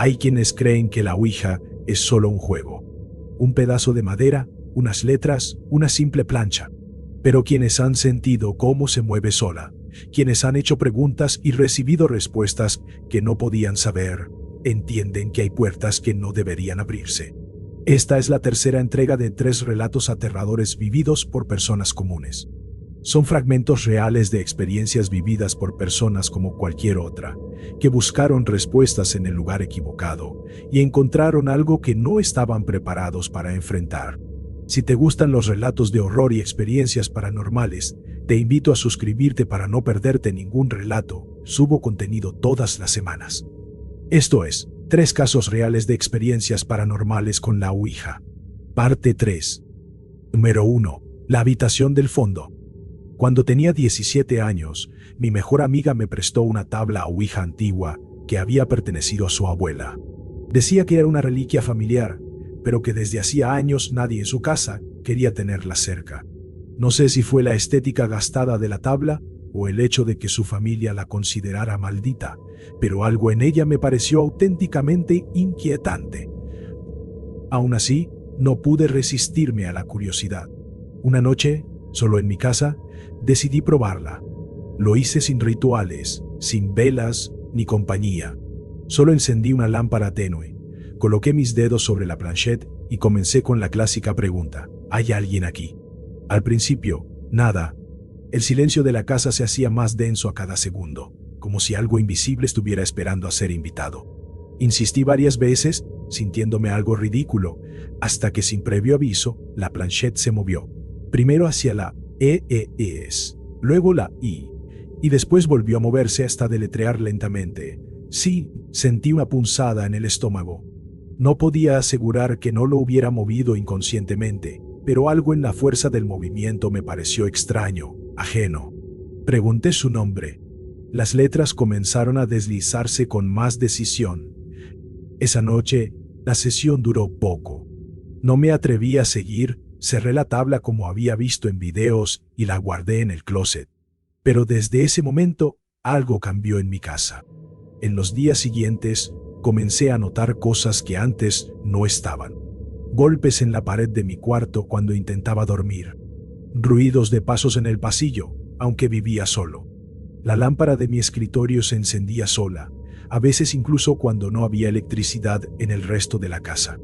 Hay quienes creen que la Ouija es solo un juego, un pedazo de madera, unas letras, una simple plancha. Pero quienes han sentido cómo se mueve sola, quienes han hecho preguntas y recibido respuestas que no podían saber, entienden que hay puertas que no deberían abrirse. Esta es la tercera entrega de 3 relatos aterradores vividos por personas comunes. Son fragmentos reales de experiencias vividas por personas como cualquier otra, que buscaron respuestas en el lugar equivocado y encontraron algo que no estaban preparados para enfrentar. Si te gustan los relatos de horror y experiencias paranormales, te invito a suscribirte para no perderte ningún relato. Subo contenido todas las semanas. Esto es, 3 casos reales de experiencias paranormales con la Ouija. Parte 3. Número 1. La habitación del fondo. Cuando tenía 17 años, mi mejor amiga me prestó una tabla Ouija antigua que había pertenecido a su abuela. Decía que era una reliquia familiar, pero que desde hacía años nadie en su casa quería tenerla cerca. No sé si fue la estética gastada de la tabla o el hecho de que su familia la considerara maldita, pero algo en ella me pareció auténticamente inquietante. Aún así, no pude resistirme a la curiosidad. Una noche, solo en mi casa, decidí probarla. Lo hice sin rituales, sin velas ni compañía. Solo encendí una lámpara tenue, coloqué mis dedos sobre la planchette y comencé con la clásica pregunta: ¿hay alguien aquí? Al principio, nada. El silencio de la casa se hacía más denso a cada segundo, como si algo invisible estuviera esperando a ser invitado. Insistí varias veces, sintiéndome algo ridículo, hasta que sin previo aviso, la planchette se movió. Primero hacia la EES, luego la I, y después volvió a moverse hasta deletrear lentamente. Sí, sentí una punzada en el estómago. No podía asegurar que no lo hubiera movido inconscientemente, pero algo en la fuerza del movimiento me pareció extraño, ajeno. Pregunté su nombre. Las letras comenzaron a deslizarse con más decisión. Esa noche, la sesión duró poco. No me atreví a seguir, cerré la tabla como había visto en videos y la guardé en el closet. Pero desde ese momento, algo cambió en mi casa. En los días siguientes, comencé a notar cosas que antes no estaban. Golpes en la pared de mi cuarto cuando intentaba dormir. Ruidos de pasos en el pasillo, aunque vivía solo. La lámpara de mi escritorio se encendía sola, a veces incluso cuando no había electricidad en el resto de la casa.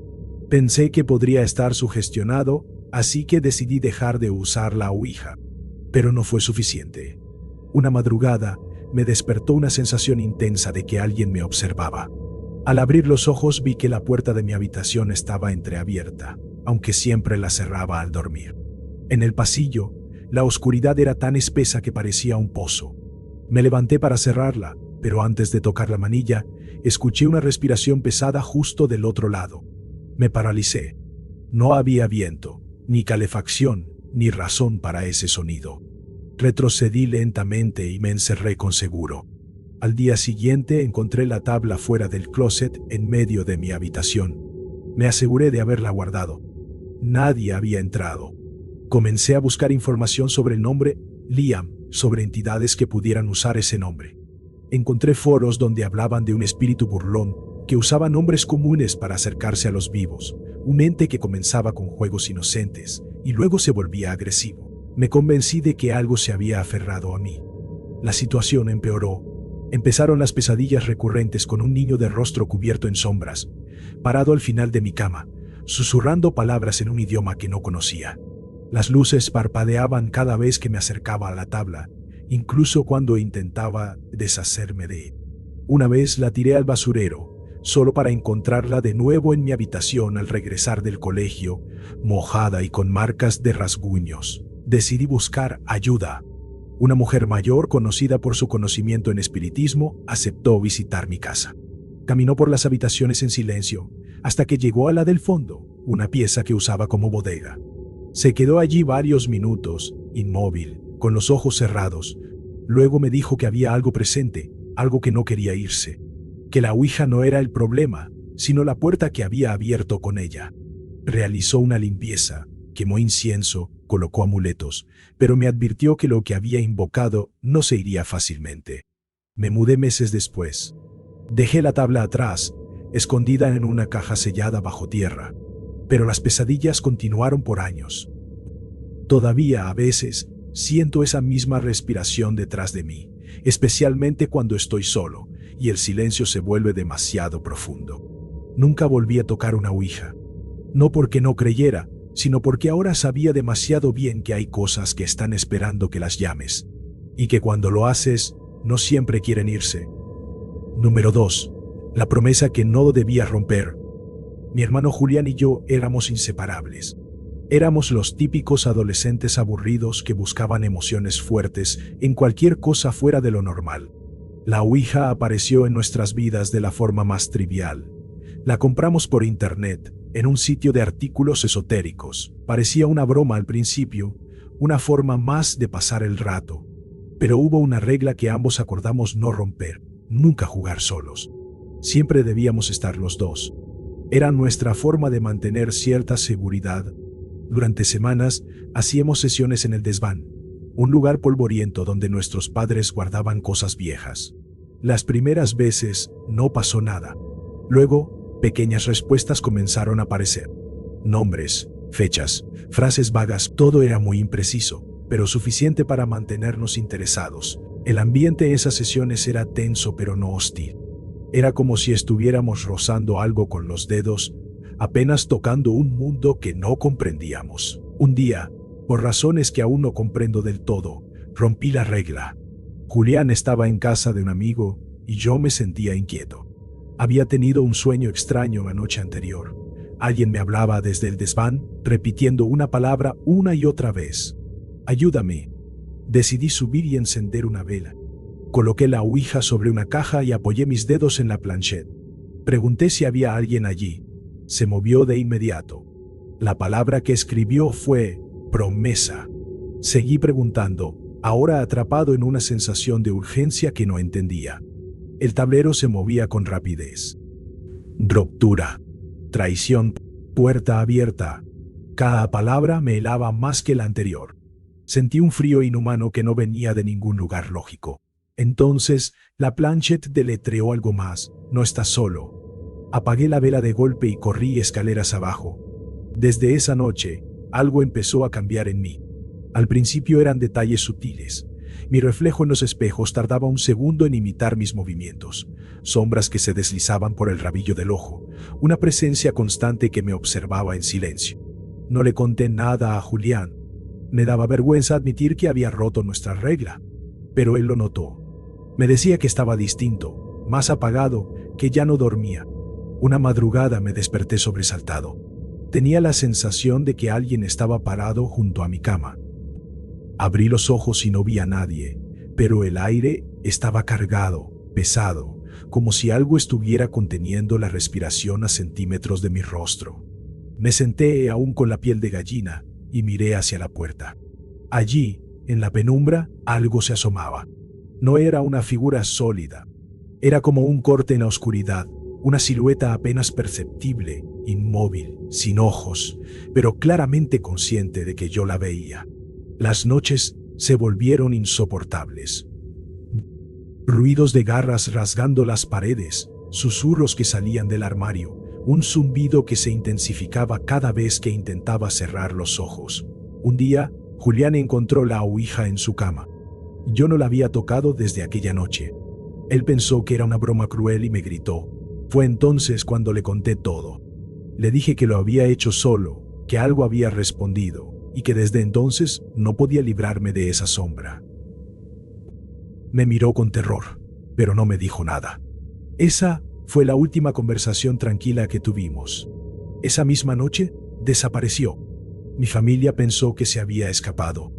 Pensé que podría estar sugestionado, así que decidí dejar de usar la Ouija. Pero no fue suficiente. Una madrugada, me despertó una sensación intensa de que alguien me observaba. Al abrir los ojos vi que la puerta de mi habitación estaba entreabierta, aunque siempre la cerraba al dormir. En el pasillo, la oscuridad era tan espesa que parecía un pozo. Me levanté para cerrarla, pero antes de tocar la manilla, escuché una respiración pesada justo del otro lado. Me paralicé. No había viento, ni calefacción, ni razón para ese sonido. Retrocedí lentamente y me encerré con seguro. Al día siguiente encontré la tabla fuera del closet en medio de mi habitación. Me aseguré de haberla guardado. Nadie había entrado. Comencé a buscar información sobre el nombre Liam, sobre entidades que pudieran usar ese nombre. Encontré foros donde hablaban de un espíritu burlón que usaba nombres comunes para acercarse a los vivos, un ente que comenzaba con juegos inocentes y luego se volvía agresivo. Me convencí de que algo se había aferrado a mí. La situación empeoró. Empezaron las pesadillas recurrentes con un niño de rostro cubierto en sombras, parado al final de mi cama, susurrando palabras en un idioma que no conocía. Las luces parpadeaban cada vez que me acercaba a la tabla, incluso cuando intentaba deshacerme de ella. Una vez la tiré al basurero, solo para encontrarla de nuevo en mi habitación al regresar del colegio, mojada y con marcas de rasguños. Decidí buscar ayuda. Una mujer mayor, conocida por su conocimiento en espiritismo, aceptó visitar mi casa. Caminó por las habitaciones en silencio, hasta que llegó a la del fondo, una pieza que usaba como bodega. Se quedó allí varios minutos, inmóvil, con los ojos cerrados. Luego me dijo que había algo presente, algo que no quería irse. Que la Ouija no era el problema, sino la puerta que había abierto con ella. Realizó una limpieza, quemó incienso, colocó amuletos, pero me advirtió que lo que había invocado no se iría fácilmente. Me mudé meses después. Dejé la tabla atrás, escondida en una caja sellada bajo tierra. Pero las pesadillas continuaron por años. Todavía a veces siento esa misma respiración detrás de mí, especialmente cuando estoy solo y el silencio se vuelve demasiado profundo. Nunca volví a tocar una ouija. No porque no creyera, sino porque ahora sabía demasiado bien que hay cosas que están esperando que las llames, y que cuando lo haces, no siempre quieren irse. Número 2. La promesa que no debía romper. Mi hermano Julián y yo éramos inseparables. Éramos los típicos adolescentes aburridos que buscaban emociones fuertes en cualquier cosa fuera de lo normal. La ouija apareció en nuestras vidas de la forma más trivial. La compramos por internet, en un sitio de artículos esotéricos. Parecía una broma al principio, una forma más de pasar el rato. Pero hubo una regla que ambos acordamos no romper: nunca jugar solos. Siempre debíamos estar los dos. Era nuestra forma de mantener cierta seguridad. Durante semanas hacíamos sesiones en el desván, un lugar polvoriento donde nuestros padres guardaban cosas viejas. Las primeras veces no pasó nada. Luego, pequeñas respuestas comenzaron a aparecer. Nombres, fechas, frases vagas, todo era muy impreciso, pero suficiente para mantenernos interesados. El ambiente en esas sesiones era tenso pero no hostil. Era como si estuviéramos rozando algo con los dedos, apenas tocando un mundo que no comprendíamos. Un día, por razones que aún no comprendo del todo, rompí la regla. Julián estaba en casa de un amigo y yo me sentía inquieto. Había tenido un sueño extraño la noche anterior. Alguien me hablaba desde el desván, repitiendo una palabra una y otra vez. «Ayúdame». Decidí subir y encender una vela. Coloqué la ouija sobre una caja y apoyé mis dedos en la planchette. Pregunté si había alguien allí. Se movió de inmediato. La palabra que escribió fue promesa. Seguí preguntando, ahora atrapado en una sensación de urgencia que no entendía. El tablero se movía con rapidez. Ruptura, traición, puerta abierta. Cada palabra me helaba más que la anterior. Sentí un frío inhumano que no venía de ningún lugar lógico. Entonces, la planchette deletreó algo más: no estás solo. Apagué la vela de golpe y corrí escaleras abajo. Desde esa noche, algo empezó a cambiar en mí. Al principio eran detalles sutiles. Mi reflejo en los espejos tardaba un segundo en imitar mis movimientos. Sombras que se deslizaban por el rabillo del ojo. Una presencia constante que me observaba en silencio. No le conté nada a Julián. Me daba vergüenza admitir que había roto nuestra regla. Pero él lo notó. Me decía que estaba distinto, más apagado, que ya no dormía. Una madrugada me desperté sobresaltado. Tenía la sensación de que alguien estaba parado junto a mi cama. Abrí los ojos y no vi a nadie, pero el aire estaba cargado, pesado, como si algo estuviera conteniendo la respiración a centímetros de mi rostro. Me senté aún con la piel de gallina y miré hacia la puerta. Allí, en la penumbra, algo se asomaba. No era una figura sólida. Era como un corte en la oscuridad, una silueta apenas perceptible, inmóvil, sin ojos, pero claramente consciente de que yo la veía. Las noches se volvieron insoportables. Ruidos de garras rasgando las paredes, susurros que salían del armario, un zumbido que se intensificaba cada vez que intentaba cerrar los ojos. Un día, Julián encontró la ouija en su cama. Yo no la había tocado desde aquella noche. Él pensó que era una broma cruel y me gritó. Fue entonces cuando le conté todo. Le dije que lo había hecho solo, que algo había respondido, y que desde entonces no podía librarme de esa sombra. Me miró con terror, pero no me dijo nada. Esa fue la última conversación tranquila que tuvimos. Esa misma noche, desapareció. Mi familia pensó que se había escapado,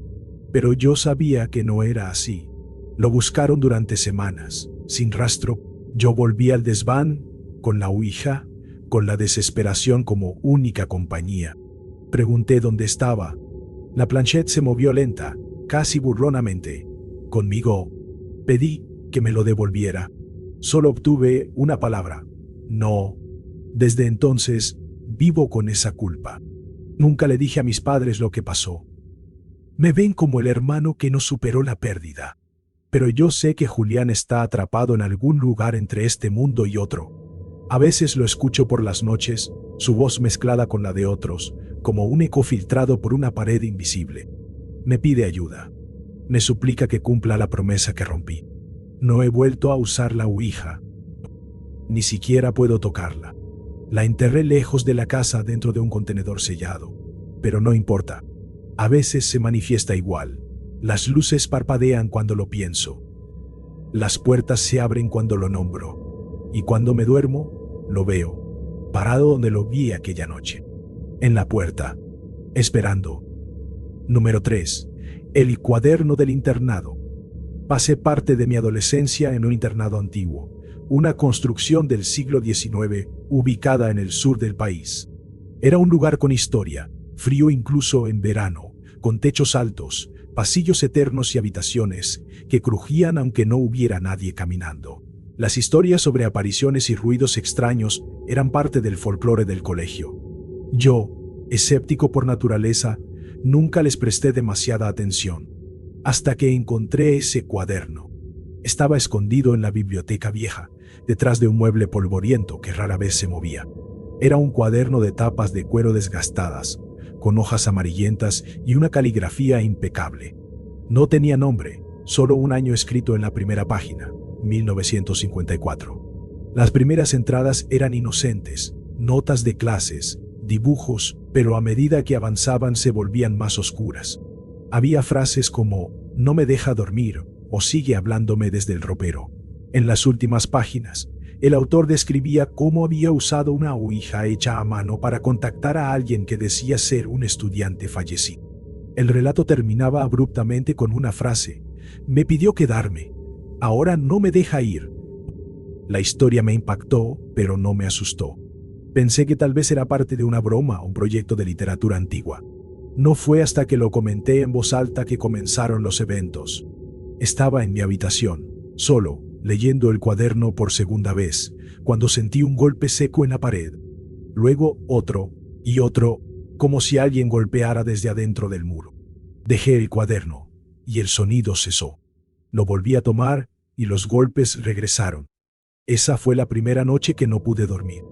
pero yo sabía que no era así. Lo buscaron durante semanas, sin rastro. Yo volví al desván, con la ouija, con la desesperación como única compañía. Pregunté dónde estaba. La planchette se movió lenta, casi burlonamente. Conmigo. Pedí que me lo devolviera. Solo obtuve una palabra: no. Desde entonces, vivo con esa culpa. Nunca le dije a mis padres lo que pasó. Me ven como el hermano que no superó la pérdida. Pero yo sé que Julián está atrapado en algún lugar entre este mundo y otro. A veces lo escucho por las noches, su voz mezclada con la de otros, como un eco filtrado por una pared invisible. Me pide ayuda. Me suplica que cumpla la promesa que rompí. No he vuelto a usar la ouija. Ni siquiera puedo tocarla. La enterré lejos de la casa dentro de un contenedor sellado. Pero no importa. A veces se manifiesta igual. Las luces parpadean cuando lo pienso. Las puertas se abren cuando lo nombro. Y cuando me duermo, lo veo, parado donde lo vi aquella noche. En la puerta, esperando. Número 3. El cuaderno del internado. Pasé parte de mi adolescencia en un internado antiguo, una construcción del siglo XIX ubicada en el sur del país. Era un lugar con historia, frío incluso en verano, con techos altos, pasillos eternos y habitaciones que crujían aunque no hubiera nadie caminando. Las historias sobre apariciones y ruidos extraños eran parte del folclore del colegio. Yo, escéptico por naturaleza, nunca les presté demasiada atención, hasta que encontré ese cuaderno. Estaba escondido en la biblioteca vieja, detrás de un mueble polvoriento que rara vez se movía. Era un cuaderno de tapas de cuero desgastadas, con hojas amarillentas y una caligrafía impecable. No tenía nombre, solo un año escrito en la primera página, 1954. Las primeras entradas eran inocentes, notas de clases, dibujos, pero a medida que avanzaban se volvían más oscuras. Había frases como «no me deja dormir» o «sigue hablándome desde el ropero». En las últimas páginas, el autor describía cómo había usado una ouija hecha a mano para contactar a alguien que decía ser un estudiante fallecido. El relato terminaba abruptamente con una frase: «Me pidió quedarme, ahora no me deja ir». La historia me impactó, pero no me asustó. Pensé que tal vez era parte de una broma o un proyecto de literatura antigua. No fue hasta que lo comenté en voz alta que comenzaron los eventos. Estaba en mi habitación, solo, leyendo el cuaderno por segunda vez, cuando sentí un golpe seco en la pared. Luego otro, y otro, como si alguien golpeara desde adentro del muro. Dejé el cuaderno, y el sonido cesó. Lo volví a tomar, y los golpes regresaron. Esa fue la primera noche que no pude dormir.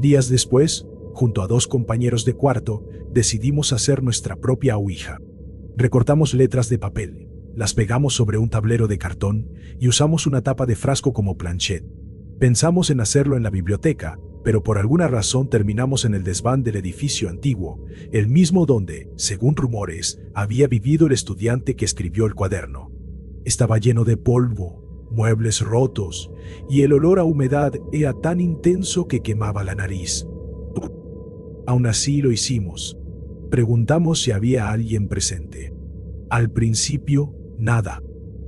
Días después, junto a 2 compañeros de cuarto, decidimos hacer nuestra propia ouija. Recortamos letras de papel, las pegamos sobre un tablero de cartón y usamos una tapa de frasco como planchette. Pensamos en hacerlo en la biblioteca, pero por alguna razón terminamos en el desván del edificio antiguo, el mismo donde, según rumores, había vivido el estudiante que escribió el cuaderno. Estaba lleno de polvo, muebles rotos, y el olor a humedad era tan intenso que quemaba la nariz. Aún así lo hicimos. Preguntamos si había alguien presente. Al principio, nada.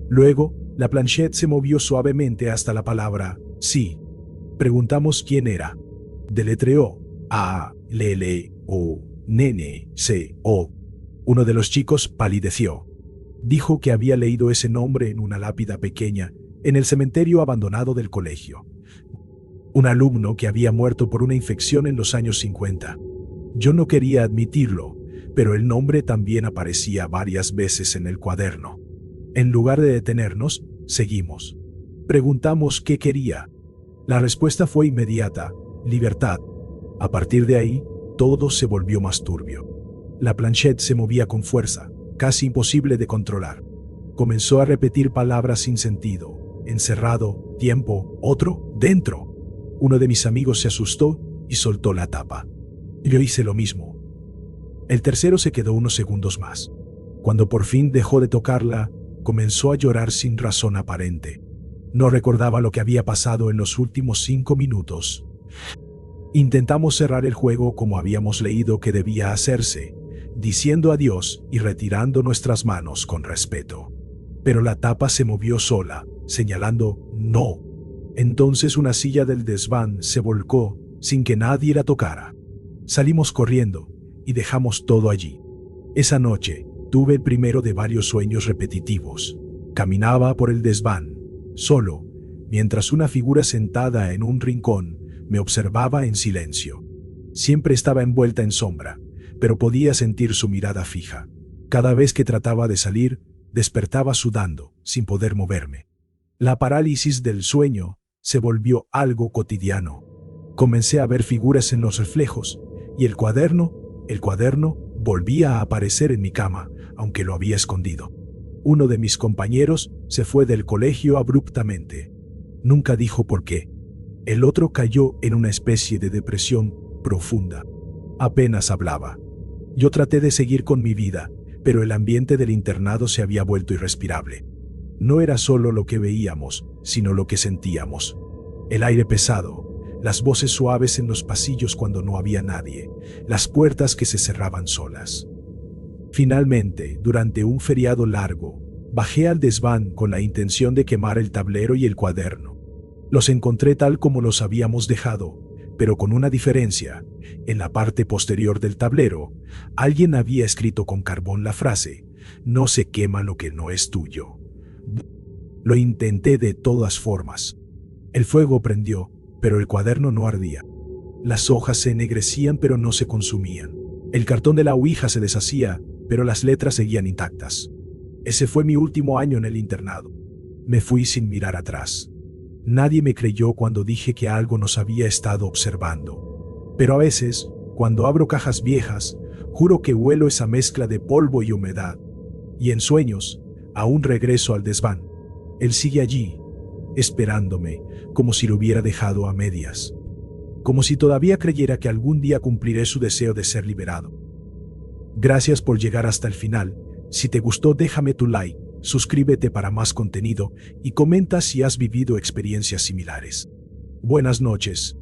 Luego, la planchette se movió suavemente hasta la palabra sí. Preguntamos quién era. Deletreó A-L-L-O-N-C-O. Uno de los chicos palideció. Dijo que había leído ese nombre en una lápida pequeña en el cementerio abandonado del colegio. Un alumno que había muerto por una infección en los años 50. Yo no quería admitirlo, pero el nombre también aparecía varias veces en el cuaderno. En lugar de detenernos, seguimos. Preguntamos qué quería. La respuesta fue inmediata: libertad. A partir de ahí, todo se volvió más turbio. La planchette se movía con fuerza, casi imposible de controlar. Comenzó a repetir palabras sin sentido: encerrado, tiempo, otro, dentro. Uno de mis amigos se asustó y soltó la tapa. Yo hice lo mismo. El tercero se quedó unos segundos más. Cuando por fin dejó de tocarla, comenzó a llorar sin razón aparente. No recordaba lo que había pasado en los últimos 5 minutos. Intentamos cerrar el juego como habíamos leído que debía hacerse, diciendo adiós y retirando nuestras manos con respeto. Pero la tapa se movió sola, señalando «no». Entonces una silla del desván se volcó sin que nadie la tocara. Salimos corriendo y dejamos todo allí. Esa noche tuve el primero de varios sueños repetitivos. Caminaba por el desván, solo, mientras una figura sentada en un rincón me observaba en silencio. Siempre estaba envuelta en sombra, pero podía sentir su mirada fija. Cada vez que trataba de salir, despertaba sudando, sin poder moverme. La parálisis del sueño se volvió algo cotidiano. Comencé a ver figuras en los reflejos, y el cuaderno volvía a aparecer en mi cama, aunque lo había escondido. Uno de mis compañeros se fue del colegio abruptamente. Nunca dijo por qué. El otro cayó en una especie de depresión profunda. Apenas hablaba. Yo traté de seguir con mi vida, pero el ambiente del internado se había vuelto irrespirable. No era solo lo que veíamos, sino lo que sentíamos. El aire pesado, las voces suaves en los pasillos cuando no había nadie, las puertas que se cerraban solas. Finalmente, durante un feriado largo, bajé al desván con la intención de quemar el tablero y el cuaderno. Los encontré tal como los habíamos dejado, pero con una diferencia. En la parte posterior del tablero, alguien había escrito con carbón la frase: "No se quema lo que no es tuyo". Lo intenté de todas formas. El fuego prendió, pero el cuaderno no ardía. Las hojas se ennegrecían, pero no se consumían. El cartón de la ouija se deshacía, pero las letras seguían intactas. Ese fue mi último año en el internado. Me fui sin mirar atrás. Nadie me creyó cuando dije que algo nos había estado observando. Pero a veces, cuando abro cajas viejas, juro que huelo esa mezcla de polvo y humedad. Y en sueños, aún regreso al desván. Él sigue allí, esperándome, como si lo hubiera dejado a medias. Como si todavía creyera que algún día cumpliré su deseo de ser liberado. Gracias por llegar hasta el final. Si te gustó, déjame tu like, suscríbete para más contenido y comenta si has vivido experiencias similares. Buenas noches.